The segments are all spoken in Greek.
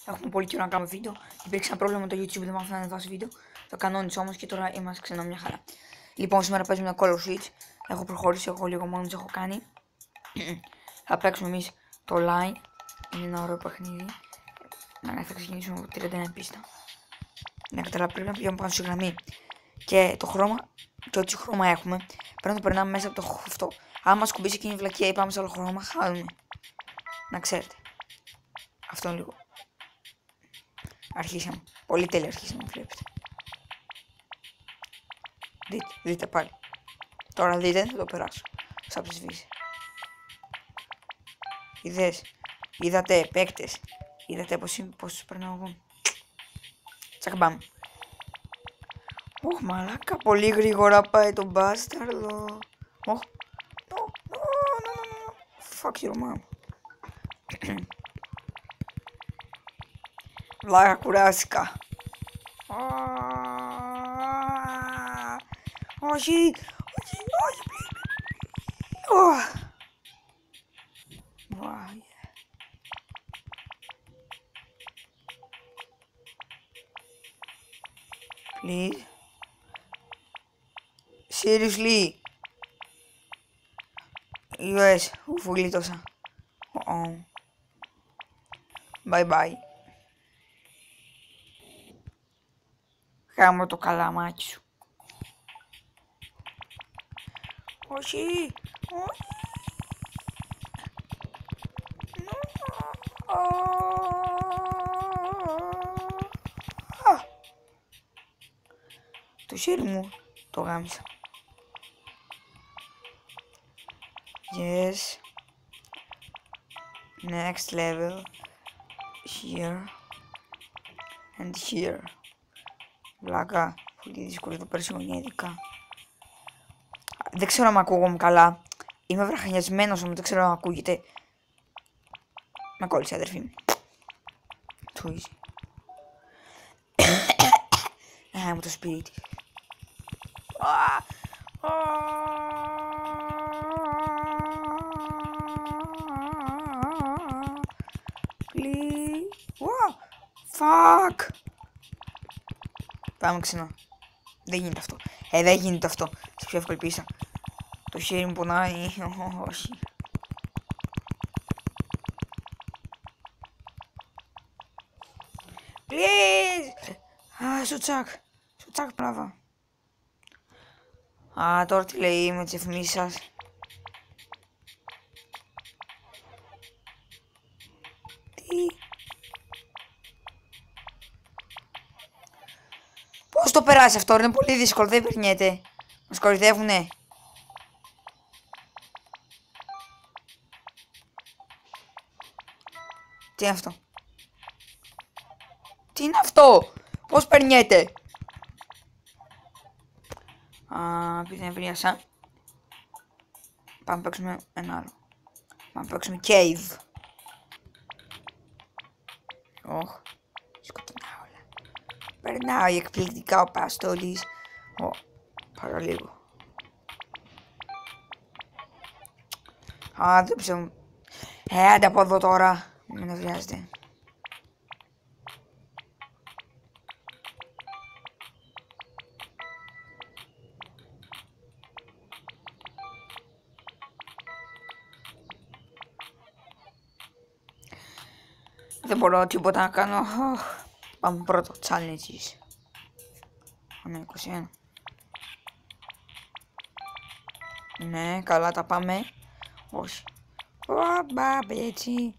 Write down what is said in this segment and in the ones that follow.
Έχουμε πολύ καιρό να κάνουμε βίντεο. Υπήρξε ένα πρόβλημα με το YouTube, δεν μ' άφηνε να ανεβάσω βίντεο. Το κανόνισα όμως και τώρα είμαστε ξανά μια χαρά. Λοιπόν, σήμερα παίζουμε ένα Call of Switch. Έχω προχωρήσει εγώ λίγο μόνο, έχω κάνει. Θα παίξουμε εμείς το Line. Είναι ένα ωραίο παιχνίδι. Θα ξεκινήσουμε από 31 πίστα. Να καταλάβει, πρέπει να πηγαίνουμε πάνω στη γραμμή. Και το χρώμα, και ό,τι χρώμα έχουμε, πρέπει να το περνάμε μέσα από το αυτό. Άμα σκουμπίσει εκείνη η βλακία ή πάμε σε άλλο χρώμα, χάνουμε. Να ξέρετε. Αυτό είναι λίγο. Αρχίσαμε. Πολύ τέλεια αρχίσαμε, βλέπετε. Δείτε πάλι. Τώρα δείτε, θα το περάσω. Θα ψηφίσει. Είδατε παίκτες. Είδατε πώς περνάω εγώ. Τσακμπάμ. Ωχ, μαλάκα, πολύ γρήγορα πάει το μπάσταρδο. Ωχ. No. Fuck your mom. Βλάκα, κουράστηκα. Όχι. Please. Seriously. US, γλίτωσα. Bye bye. Χάμω το καλαμάκι σου. Όχι. Το χέρι μου το γάμισα. Yes. Next level. Here. And here. Βλάκα. Πολύ δύσκολο το περσινογενεία ειδικά. Δεν ξέρω αν ακούγομαι καλά. Είμαι βραχανιασμένος όμως δεν ξέρω αν ακούγεται. Με κόλλησε αδερφή μου. Too easy. Μου το σπίτι. Please. Fuck. Πάμε ξανά. Δεν γίνεται αυτό. Δεν γίνεται αυτό. Σε πιο εύκολη πίστα. Το χέρι μου πονάει. Όχι. Please. Σου τσακ μπράβο. Τώρα τι λέει με τις εφημίσεις σας. Τι. Πώς το περάσει αυτό, είναι πολύ δύσκολο, δεν περνιέται. Μας κορυδεύουνε. Τι είναι αυτό. Τι είναι αυτό. Πώς περνιέται. Επειδή νευρίασα. Πάμε να παίξουμε ένα άλλο. Πάμε να παίξουμε cave. Ωχ. Σκοτεινά όλα. Περνάει εκπληκτικά ο Παστόλης. Παραλίγο. Δεν ψάχνω. Άντε από εδώ τώρα. Μην νευριάζετε. Δεν μπορώ τίποτα να κάνω. Πάμε πρώτο. Challenges. Πάμε 21. Ναι, καλά τα πάμε. Όχι. Μπαμπέτσι.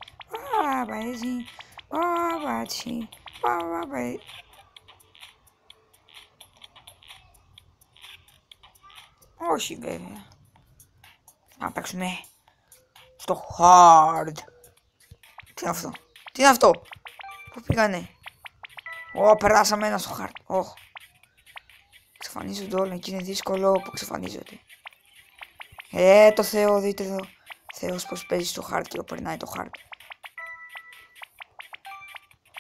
Όχι βέβαια. Να παίξουμε στο hard. Τι είναι αυτό. Τι είναι αυτό. Πού πήγανε. Περάσαμε ένα στο χάρτη. Εξαφανίζονται όλα και είναι δύσκολο που εξαφανίζονται. Το Θεό, δείτε εδώ. Θεός πως παίζει στο χάρτη και περνάει το χάρτη.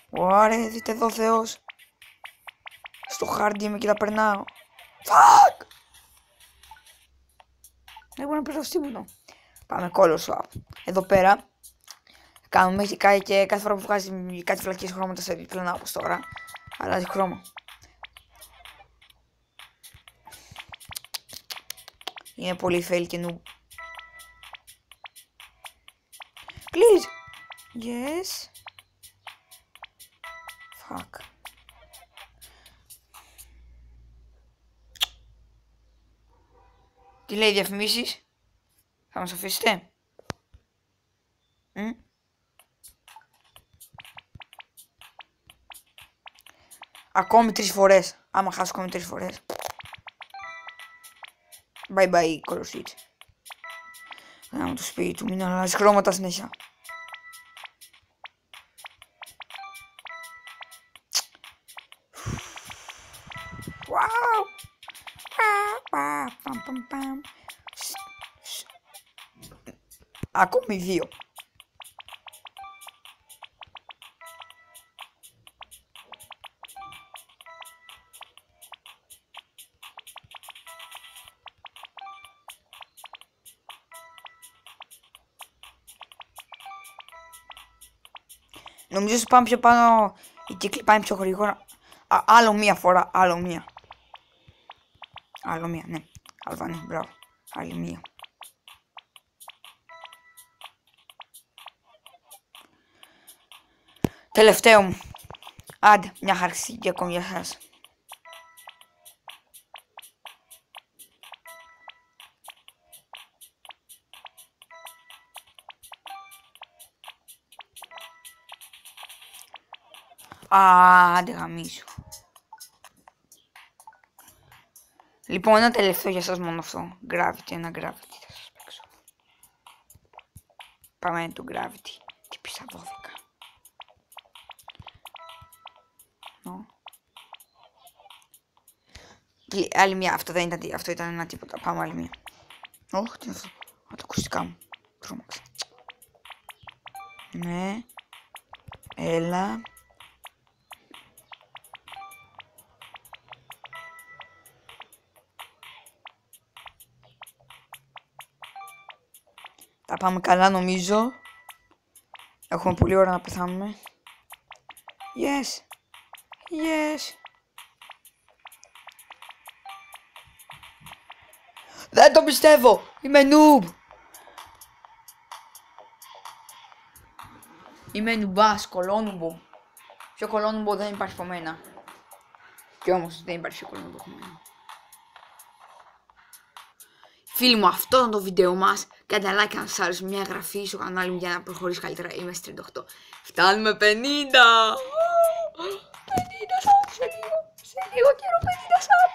Ωραία, δείτε εδώ Θεός. Στο χάρτη είμαι και τα περνάω. Fuck! Δεν μπορώ να περάσω τίποτα. Πάμε Call of Swap. Εδώ πέρα κάνουμε και κάθε φορά που βγάζει κάτι φλακίες χρώματα σε διπλανά όπως τώρα, αλλάζει χρώμα. Είναι πολύ fail και noob. Please. Yes. Fuck. Τι λέει διαφημίσεις? Θα μας αφήσετε? Ακόμη 3 φορές. Άμα χάσω ακόμη 3 φορές. Bye bye, Colosseum. Γάμο το σπίτι του, μην αλλάζει χρώματα συνέχεια. Wow. Ακόμη 2. Νομίζω ότι πάμε πιο πάνω, η κύκλη πάει πιο γρήγορα. Άλλο μία φορά, άλλο μία. Άλλο μία, ναι. Αλβανί, μπράβο. Άλλη μία. Τελευταίο μου. Άντε, μια χαρή και ακόμη για σας. Άντε γαμίσου. Λοιπόν, ένα τελευταίο για σας μόνο αυτό. Gravity, ένα Gravity θα σας παίξω. Πάμε το Gravity. Τύπησα 12. Άλλη μια, αυτό δεν ήταν, αυτό ήταν ένα τίποτα. Πάμε άλλη μια. Όχι, τι είναι αυτό. Τα ακουστικά μου. Τρόμαξα. Ναι. Έλα. Τα πάμε καλά νομίζω. Έχουμε πολύ ώρα να πεθάνουμε. Yes. Yes. Δεν το πιστεύω. Είμαι noob. Είμαι νουμπάς, κολόνουμπο. Πιο κολόνουμπο δεν υπάρχει από μένα. Και όμως δεν υπάρχει πιο κολόνουμπο από μένα. Φίλοι μου, αυτό ήταν το βίντεο μας. Κάντε like αν σας άρεσε, μια εγγραφή στο κανάλι μου για να προχωρήσει καλύτερα. Είμαι στις 38. Φτάνουμε 50! 50 σаб σε λίγο καιρό 50 σаб.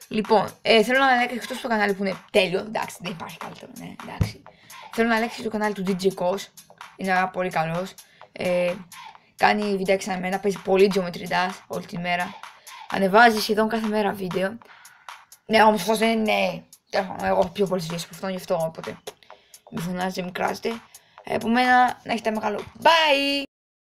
Λοιπόν, θέλω να αλλάξεις εκτός το κανάλι που είναι τέλειο. Εντάξει, δεν υπάρχει καλύτερο, ναι, εντάξει. Θέλω να αλλάξεις το κανάλι του DJ Kos. Είναι ένα πολύ καλός. Κάνει βιντεάκια σαν εμένα, παίζει πολύ Geometry Dash όλη τη μέρα. Ανεβάζει σχεδόν κάθε μέρα βίντεο. Ναι, όμως αυτός δεν είναι. Εγώ έχω πιο πολλές βίντεο από αυτόν, γι' αυτό οπότε. Μη φωνάζετε, μην κράζετε. Επομένως, να έχετε μεγάλο. Bye!